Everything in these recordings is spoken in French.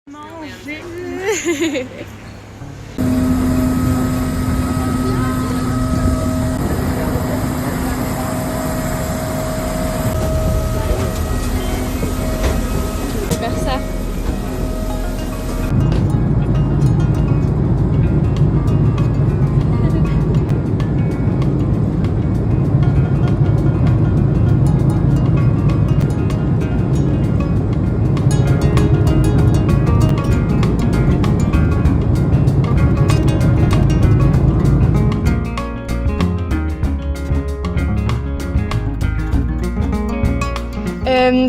Manger. Faire ça.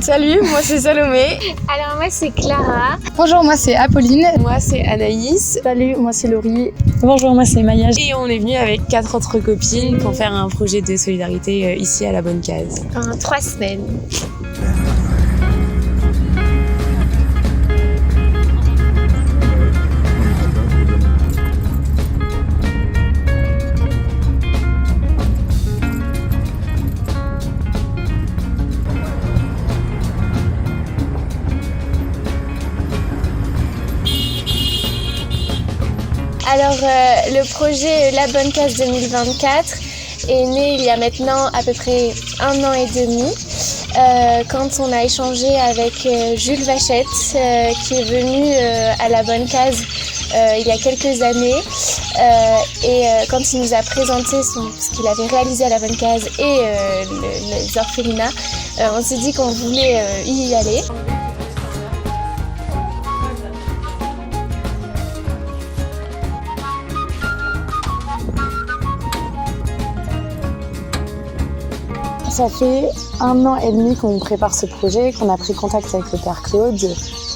Salut, moi c'est Salomé. Alors moi c'est Clara. Bonjour, moi c'est Apolline. Moi c'est Anaïs. Salut, moi c'est Laurie. Bonjour, moi c'est Maya. Et on est venu avec 4 autres copines pour faire un projet de solidarité ici à la Bonne Case. En 3 semaines. Alors le projet La Bonne Case 2024 est né il y a maintenant à peu près 1 an et demi quand on a échangé avec Jules Vachette qui est venu à La Bonne Case il y a quelques années et quand il nous a présenté ce qu'il avait réalisé à La Bonne Case et les orphelinats, on s'est dit qu'on voulait y aller. Ça fait 1 an et demi qu'on prépare ce projet, qu'on a pris contact avec le père Claude,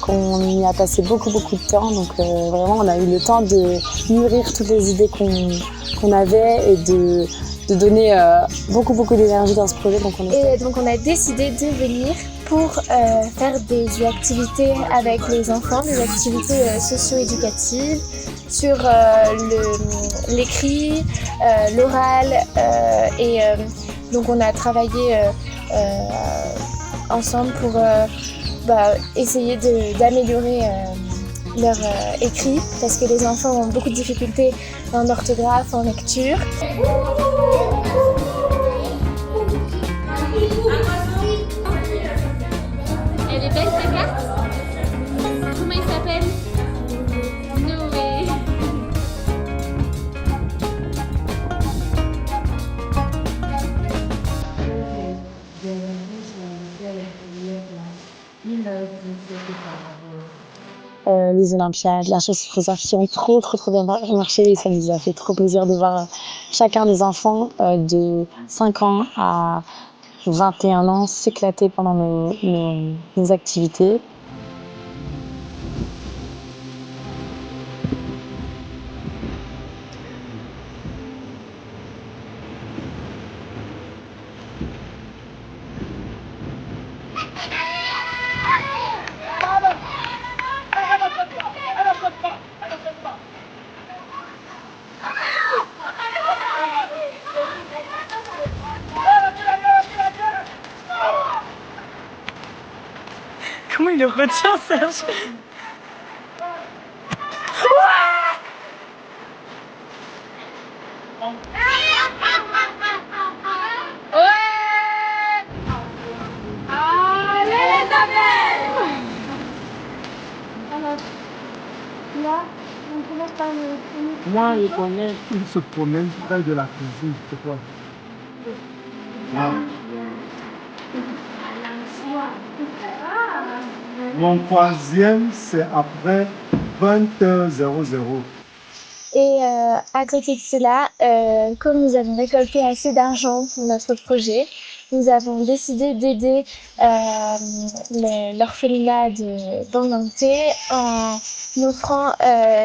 qu'on y a passé beaucoup de temps. Donc vraiment, on a eu le temps de mûrir toutes les idées qu'on avait et de donner beaucoup d'énergie dans ce projet. Donc on a décidé de venir pour faire des activités avec les enfants, des activités socio-éducatives sur l'écrit, l'oral et donc on a travaillé ensemble pour essayer d'améliorer leur écrit parce que les enfants ont beaucoup de difficultés en orthographe, en lecture. Elle est belle ta carte? Comment il s'appelle? Noé. Les Olympiades, la chasse aux œufs qui ont trop bien marché et ça nous a fait trop plaisir de voir chacun des enfants de 5 ans à 21 ans s'éclater pendant nos activités. Comment il le retient, Serge? Moi, je connais qu'il se promène près de la cuisine, c'est quoi? Mon troisième, c'est après 20h00. Et à côté de cela, comme nous avons récolté assez d'argent pour notre projet, nous avons décidé d'aider l'orphelinat de Banganté en offrant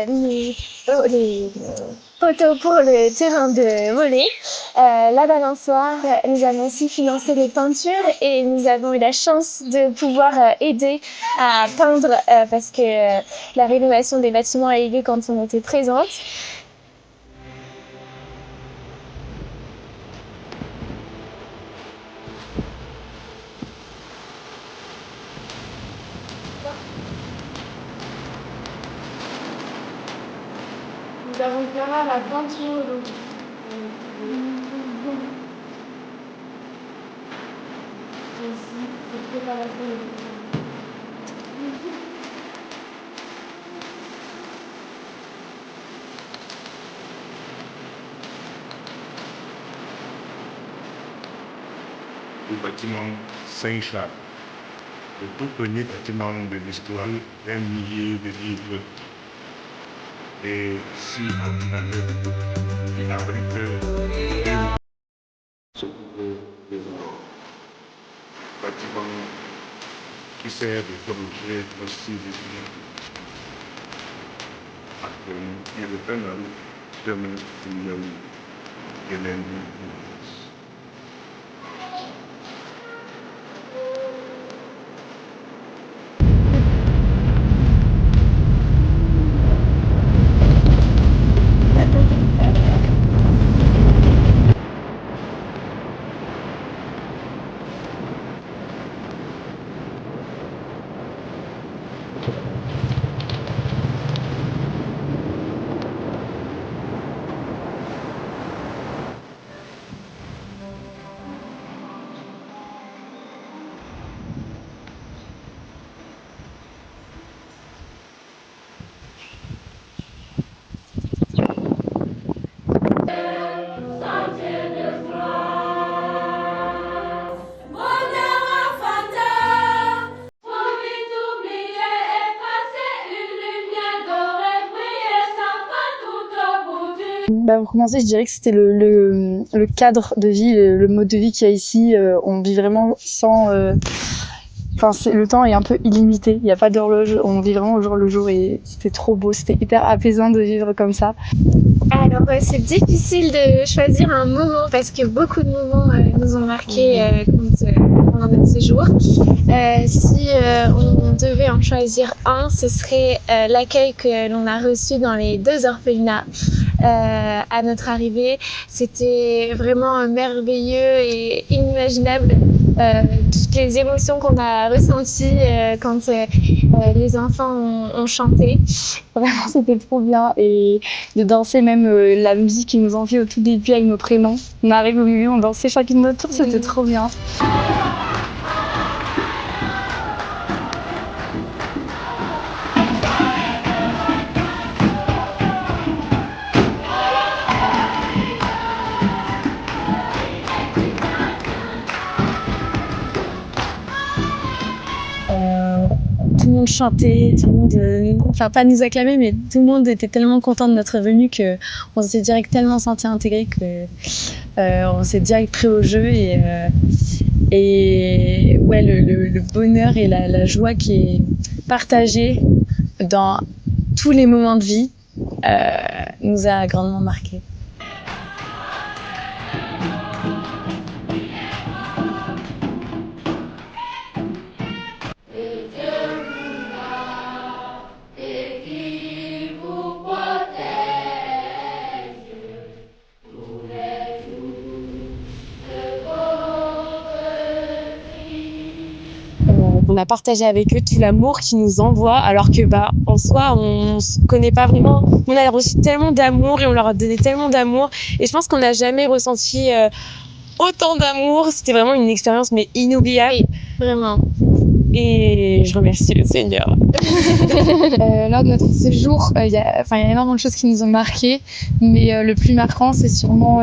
les poteaux pour le terrain de volley, la balançoire. Nous avons aussi financé les peintures et nous avons eu la chance de pouvoir aider à peindre parce que la rénovation des bâtiments a eu lieu quand on était présente. Nous avons Clara, la ventriloquiste. Le bâtiment Saint-Charles, le tout premier bâtiment de l'histoire, 1 millier de livres. Et si on avait il abrite ce bâtiment qui sert de projet aussi de il y a le pénal demain il y a eu Hélène. Pour commencer, je dirais que c'était le cadre de vie, le mode de vie qu'il y a ici. On vit vraiment sans... le temps est un peu illimité, il n'y a pas d'horloge, on vit vraiment au jour le jour et c'était trop beau, c'était hyper apaisant de vivre comme ça. Alors, c'est difficile de choisir un moment parce que beaucoup de moments nous ont marqués pendant notre séjour. Si on devait en choisir un, ce serait l'accueil que l'on a reçu dans les 2 orphelinats à notre arrivée. C'était vraiment merveilleux et inimaginable. Toutes les émotions qu'on a ressenties quand les enfants ont chanté. Vraiment, c'était trop bien. Et de danser même la musique qu'ils nous ont fait au tout début avec nos prénoms. On arrive au milieu, on dansait chacune notre tour, c'était trop bien. Tout le monde chantait, tout le monde, enfin pas nous acclamer, mais tout le monde était tellement content de notre venue qu'on s'est direct tellement senti intégré que on s'est direct pris au jeu et ouais le bonheur et la joie qui est partagée dans tous les moments de vie nous a grandement marqués. On a partagé avec eux tout l'amour qu'ils nous envoient, alors que en soi on se connaît pas vraiment. On a reçu tellement d'amour et on leur a donné tellement d'amour et je pense qu'on n'a jamais ressenti autant d'amour. C'était vraiment une expérience mais inoubliable. Oui, vraiment. Et je remercie le Seigneur. Lors de notre séjour, il y a énormément de choses qui nous ont marqués, mais le plus marquant, c'est sûrement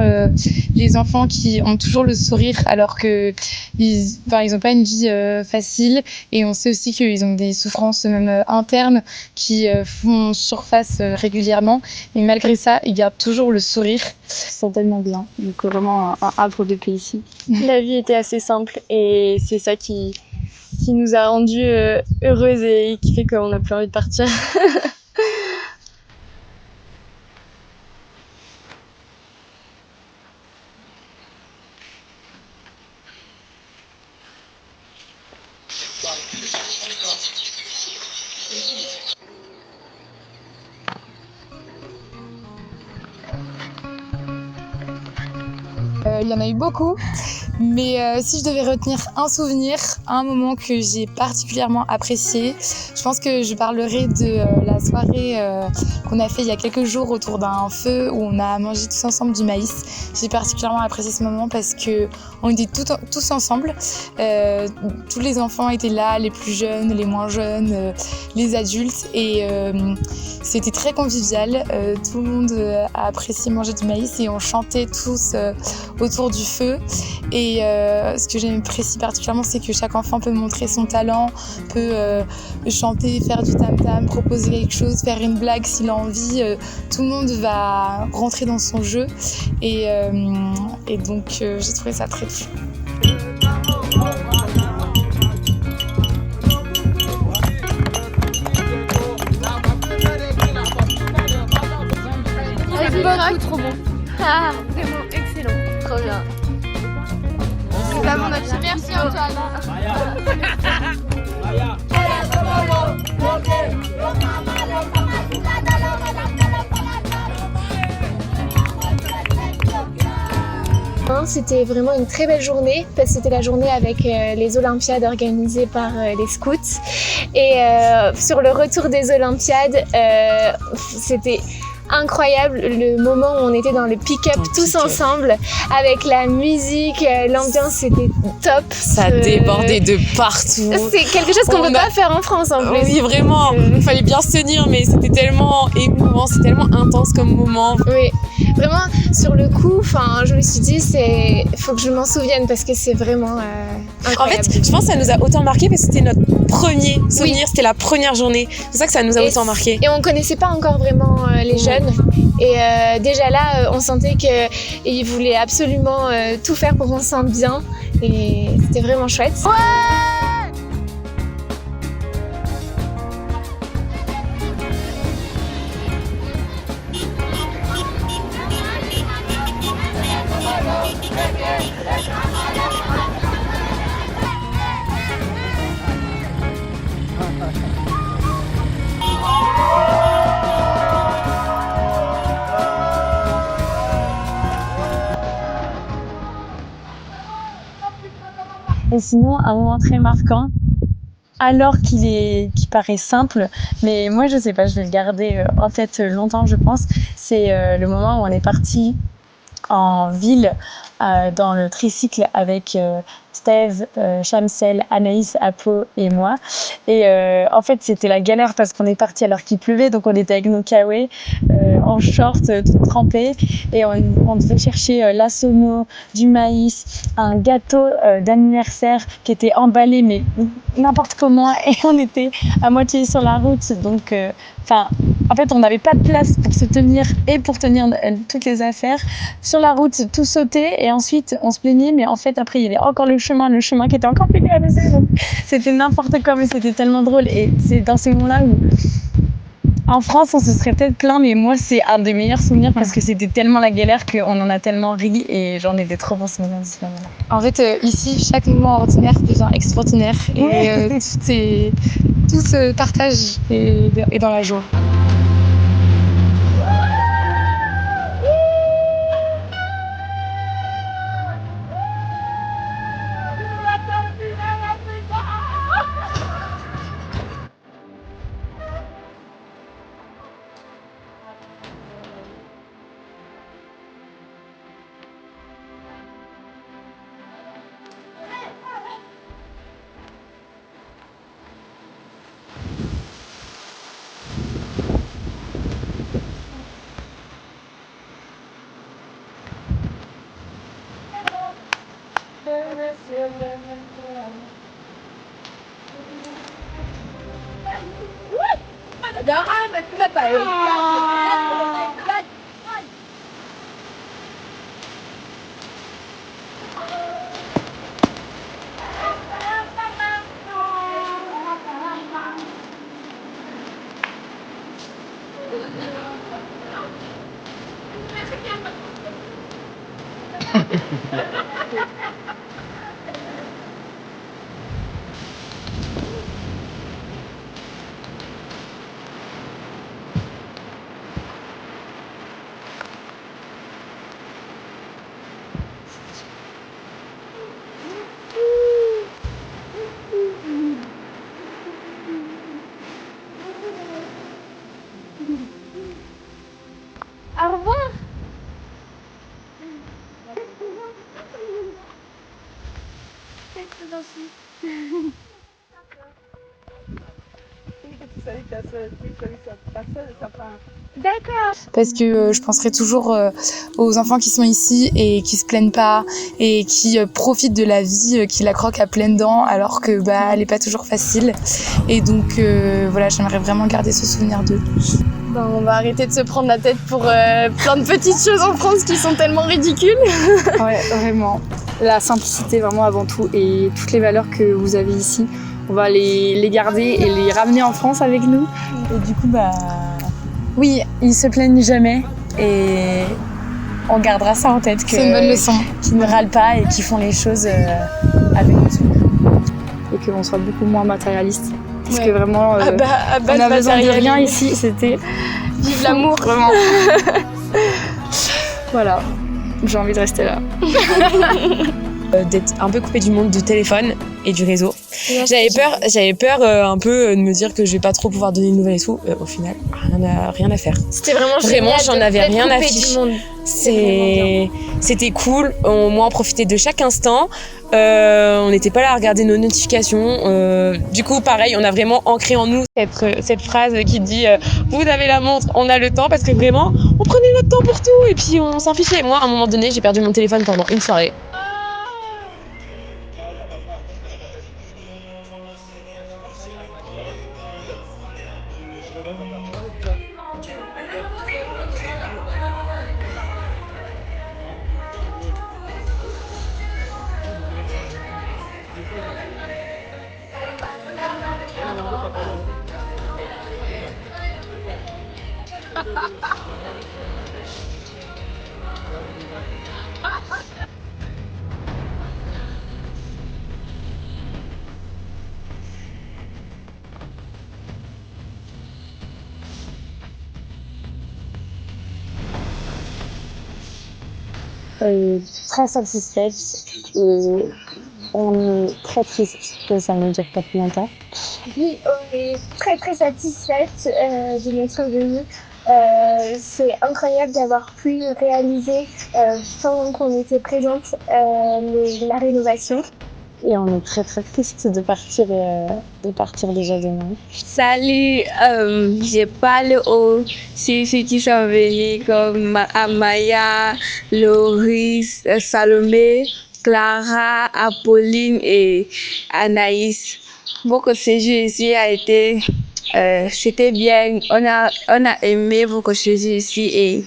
les enfants qui ont toujours le sourire, alors que ils ont pas une vie facile, et on sait aussi qu'ils ont des souffrances même internes qui font surface régulièrement, mais malgré ça, ils gardent toujours le sourire. Ils sont tellement bien, donc vraiment un havre de paix ici. La vie était assez simple et c'est ça qui nous a rendus heureuses et qui fait qu'on n'a plus envie de partir. Il y en a eu beaucoup. Mais si je devais retenir un souvenir, un moment que j'ai particulièrement apprécié, je pense que je parlerai de la soirée qu'on a fait il y a quelques jours autour d'un feu où on a mangé tous ensemble du maïs. J'ai particulièrement apprécié ce moment parce que on était tous ensemble. Tous les enfants étaient là, les plus jeunes, les moins jeunes, les adultes, et c'était très convivial. Tout le monde a apprécié manger du maïs et on chantait tous autour du feu. Et ce que j'apprécie particulièrement, c'est que chaque enfant peut montrer son talent, peut chanter, faire du tam-tam, proposer quelque chose, faire une blague s'il a envie. Tout le monde va rentrer dans son jeu, et donc j'ai trouvé ça très touchant. Beaucoup trop bon. Ah, vraiment excellent. Trop bien. C'est pas mon avis. Merci Antoine. C'était vraiment une très belle journée parce que c'était la journée avec les Olympiades organisées par les scouts. Et sur le retour des Olympiades, c'était incroyable le moment où on était dans le pick-up tous ensemble avec la musique, l'ambiance c'était top. Ça débordait de partout. C'est quelque chose qu'on ne peut pas faire en France en plus. Oui, vraiment, il fallait bien se tenir, mais c'était tellement émouvant, c'était tellement intense comme moment. Oui, vraiment sur le coup, je me suis dit faut que je m'en souvienne parce que c'est vraiment incroyable. En fait, je pense que ça nous a autant marqué parce que c'était notre premier souvenir, c'était la première journée. C'est ça que ça nous a autant marqué. Et on connaissait pas encore vraiment les jeunes. Et déjà là, on sentait qu'ils voulaient absolument tout faire pour qu'on se sente bien. Et c'était vraiment chouette. Ouais! Et sinon, un moment très marquant, alors qu'il paraît simple, mais moi je sais pas, je vais le garder en tête longtemps, je pense, c'est le moment où on est parti en ville dans le tricycle avec Steve, Shamsel, Anaïs, Apo et moi. Et en fait, c'était la galère parce qu'on est parti alors qu'il pleuvait, donc on était avec nos kawaii en short, tout trempés, et on devait chercher l'assomo, du maïs, un gâteau d'anniversaire qui était emballé mais n'importe comment, et on était à moitié sur la route, donc en fait on n'avait pas de place pour se tenir et pour tenir toutes les affaires sur la route, tout sauté, et ensuite on se plaignait, mais en fait après il y avait encore le chemin qui était encore plus galvanisé, donc c'était n'importe quoi, mais c'était tellement drôle. Et c'est dans ces moments-là où en France on se serait peut-être plaint, mais moi c'est un des meilleurs souvenirs parce que c'était tellement la galère qu'on en a tellement ri, et j'en ai des trop bons souvenirs de ce moment-là. En fait, ici, chaque moment ordinaire devient extraordinaire, et tout se partage et dans la joie. Au revoir. D'accord. Parce que je penserai toujours aux enfants qui sont ici et qui se plaignent pas et qui profitent de la vie, qui la croquent à pleines dents alors que elle est pas toujours facile. Et donc voilà, j'aimerais vraiment garder ce souvenir d'eux. On va arrêter de se prendre la tête pour plein de petites choses en France qui sont tellement ridicules. Ouais, vraiment. La simplicité vraiment avant tout et toutes les valeurs que vous avez ici, on va les garder et les ramener en France avec nous. Et du coup, oui, ils se plaignent jamais et on gardera ça en tête. C'est une bonne leçon. Qu'ils ne râlent pas et qu'ils font les choses avec nous. Et qu'on soit beaucoup moins matérialiste. Parce Ouais. que vraiment, À base on a besoin de rien matérialisme. ici, c'était Vive l'amour. vraiment. Voilà, j'ai envie de rester là. D'être un peu coupée du monde du téléphone et du réseau. J'avais peur un peu de me dire que je vais pas trop pouvoir donner de nouvelles et tout. Au final, rien à faire. C'était vraiment Vraiment, génial j'en de avais être rien à coupé fiche. du monde. C'était cool. Moi, on profitait de chaque instant. On n'était pas là à regarder nos notifications. Du coup, pareil, on a vraiment ancré en nous cette phrase qui dit vous avez la montre, on a le temps, parce que vraiment, on prenait notre temps pour tout et puis on s'en fichait. Moi, à un moment donné, j'ai perdu mon téléphone pendant une soirée. Très satisfaite et on est très triste que ça ne dure pas plus longtemps. Oui, on est très très satisfaite de notre venue. C'est incroyable d'avoir pu réaliser sans qu'on était présente la rénovation. Et on est très très triste de partir déjà demain. Salut, je parle aux filles qui sont venues comme Amaya, Loris, Salomé, Clara, Apolline et Anaïs. Votre séjour ici a été, c'était bien. On a aimé votre séjour ici et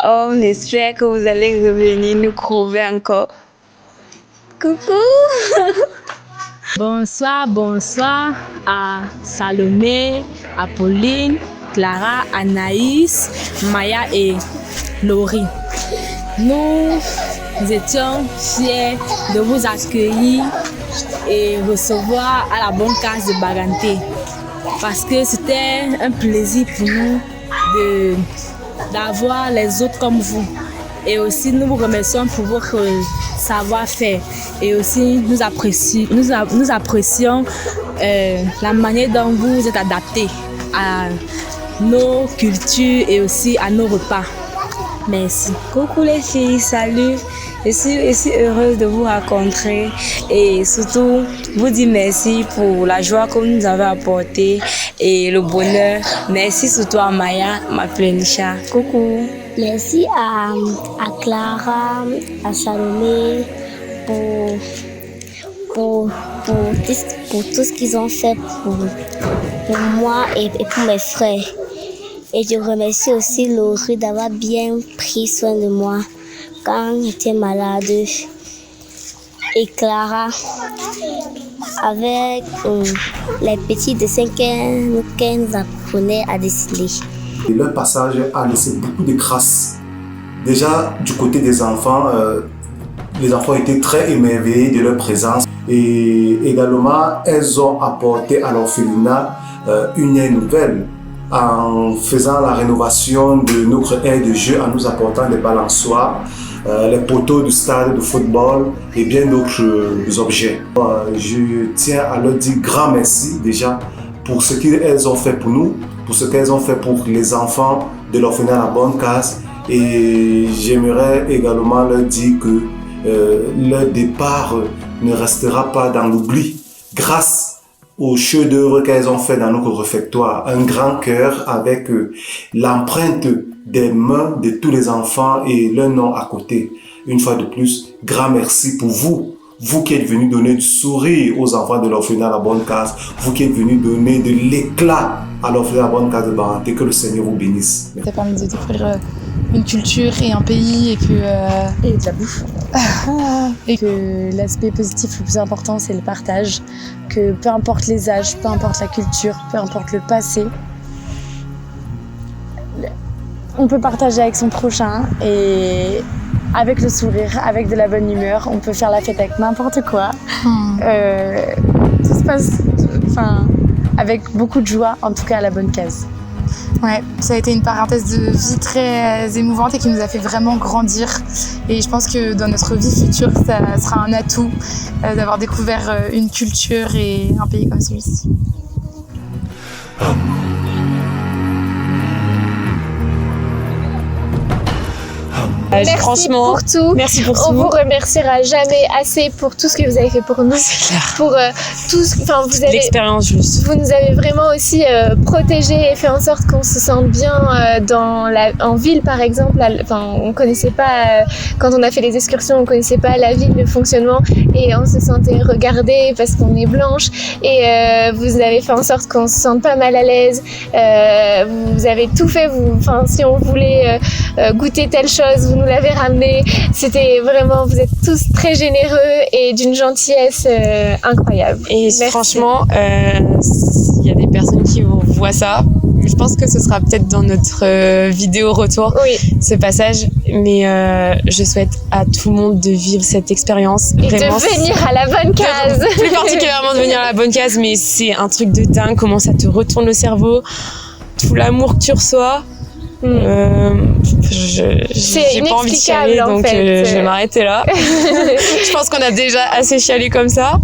on espère que vous allez revenir nous trouver encore. Coucou! Bonsoir à Salomé, Apolline, Clara, Anaïs, Maya et Laurie. Nous étions fiers de vous accueillir et recevoir à la bonne case de Baganté parce que c'était un plaisir pour nous d'avoir les autres comme vous. Et aussi, nous vous remercions pour votre savoir-faire. Et aussi, nous apprécions la manière dont vous êtes adaptés à nos cultures et aussi à nos repas. Merci. Coucou les filles, salut. Je suis heureuse de vous rencontrer et surtout vous dire merci pour la joie que vous nous avez apportée et le bonheur. Merci surtout à Maya, ma plenisha. Coucou. Merci à Clara, à Salomé pour tout ce qu'ils ont fait pour moi et pour mes frères. Et je remercie aussi Laurie d'avoir bien pris soin de moi quand j'étais malade. Et Clara, avec les petits dessins qu'elle nous apprenait à dessiner. Et leur passage a laissé beaucoup de traces. Déjà, du côté des enfants, les enfants étaient très émerveillés de leur présence. Et également, elles ont apporté à l'orphelinat une aire nouvelle en faisant la rénovation de notre aire de jeu, en nous apportant des balançoires, les poteaux du stade de football et bien d'autres objets. Je tiens à leur dire grand merci déjà pour ce qu'elles ont fait pour nous, pour ce qu'elles ont fait pour les enfants de l'orphelinat La Bonne Case. Et j'aimerais également leur dire que leur départ ne restera pas dans l'oubli grâce aux chefs-d'œuvre qu'elles ont fait dans notre réfectoire. Un grand cœur avec l'empreinte des mains de tous les enfants et leur nom à côté. Une fois de plus, grand merci pour vous. Vous qui êtes venus donner du sourire aux enfants de l'orphelinat La Bonne Case. Vous qui êtes venus donner de l'éclat à l'orphelinat La Bonne Case de Baranté. Que le Seigneur vous bénisse. Ça permet de découvrir une culture et un pays et que... Et de la bouffe. Et que l'aspect positif le plus important, c'est le partage. Que peu importe les âges, peu importe la culture, peu importe le passé, on peut partager avec son prochain et avec le sourire, avec de la bonne humeur. On peut faire la fête avec n'importe quoi. Tout se passe avec beaucoup de joie, en tout cas à La Bonne Case. Ouais, ça a été une parenthèse de vie très émouvante et qui nous a fait vraiment grandir. Et je pense que dans notre vie future, ça sera un atout d'avoir découvert une culture et un pays comme celui-ci. Merci franchement, pour tout. Merci pour On tout. vous remerciera jamais assez pour tout ce que vous avez fait pour nous. Pour tout ce, vous avez, l'expérience juste. Vous nous avez vraiment aussi protégés et fait en sorte qu'on se sente bien en ville par exemple. On connaissait pas quand on a fait les excursions, on connaissait pas la ville, le fonctionnement et on se sentait regardé parce qu'on est blanche et vous avez fait en sorte qu'on se sente pas mal à l'aise. Vous avez tout fait. Si on voulait goûter telle chose, vous nous l'avez ramené. C'était vraiment, vous êtes tous très généreux et d'une gentillesse incroyable. Et merci. Franchement, s'il y a des personnes qui voient ça, je pense que ce sera peut-être dans notre vidéo retour, ce passage. Mais je souhaite à tout le monde de vivre cette expérience. Et vraiment, de venir à La Bonne Case. Plus particulièrement de venir à La Bonne Case, mais c'est un truc de dingue, comment ça te retourne le cerveau, tout l'amour que tu reçois. J'ai pas envie de chialer, donc je vais m'arrêter là. Je pense qu'on a déjà assez chialé comme ça.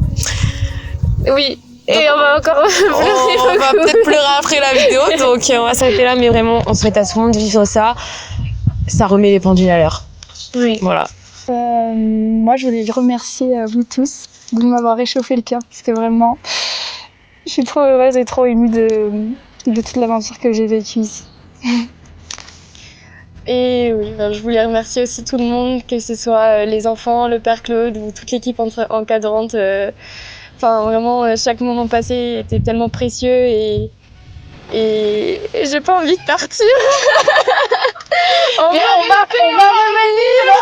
Oui, et on va encore pleurer. On va peut-être pleurer après la vidéo, donc on va s'arrêter là, mais vraiment, on souhaite à tout le monde de vivre ça. Ça remet les pendules à l'heure. Oui. Voilà. Moi, je voulais remercier vous tous de m'avoir réchauffé le cœur, parce que vraiment, je suis trop heureuse et trop émue de toute l'aventure que j'ai vécue ici. Et oui, je voulais remercier aussi tout le monde, que ce soit les enfants, le père Claude ou toute l'équipe encadrante. Vraiment, chaque moment passé était tellement précieux et j'ai pas envie de partir. on va revenir.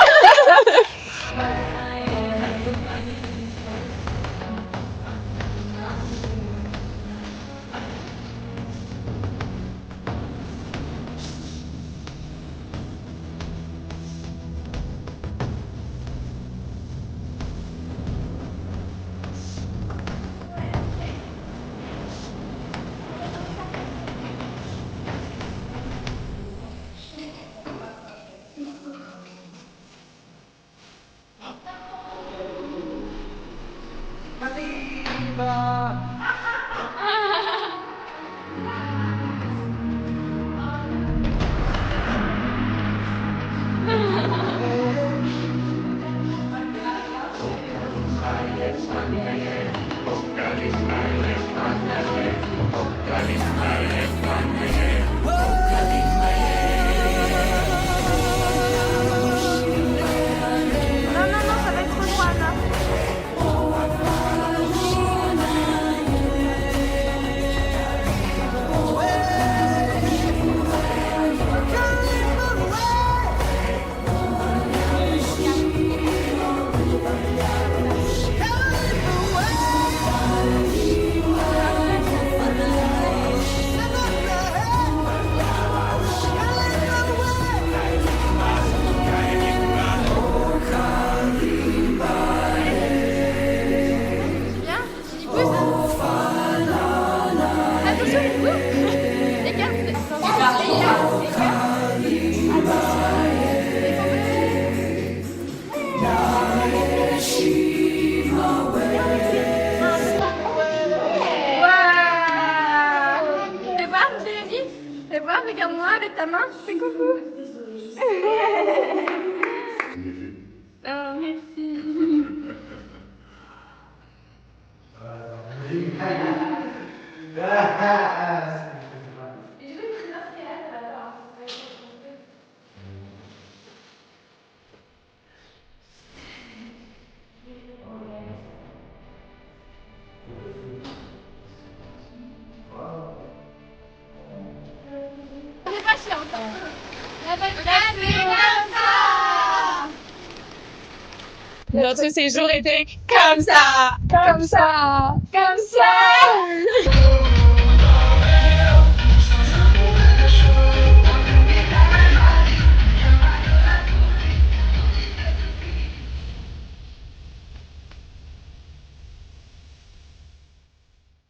Et voir, regarde-moi avec ta main, fais coucou. Oh, merci. C'est pas chiant. La bonne classe, c'est comme ça. Notre séjour était comme ça, comme ça, comme ça.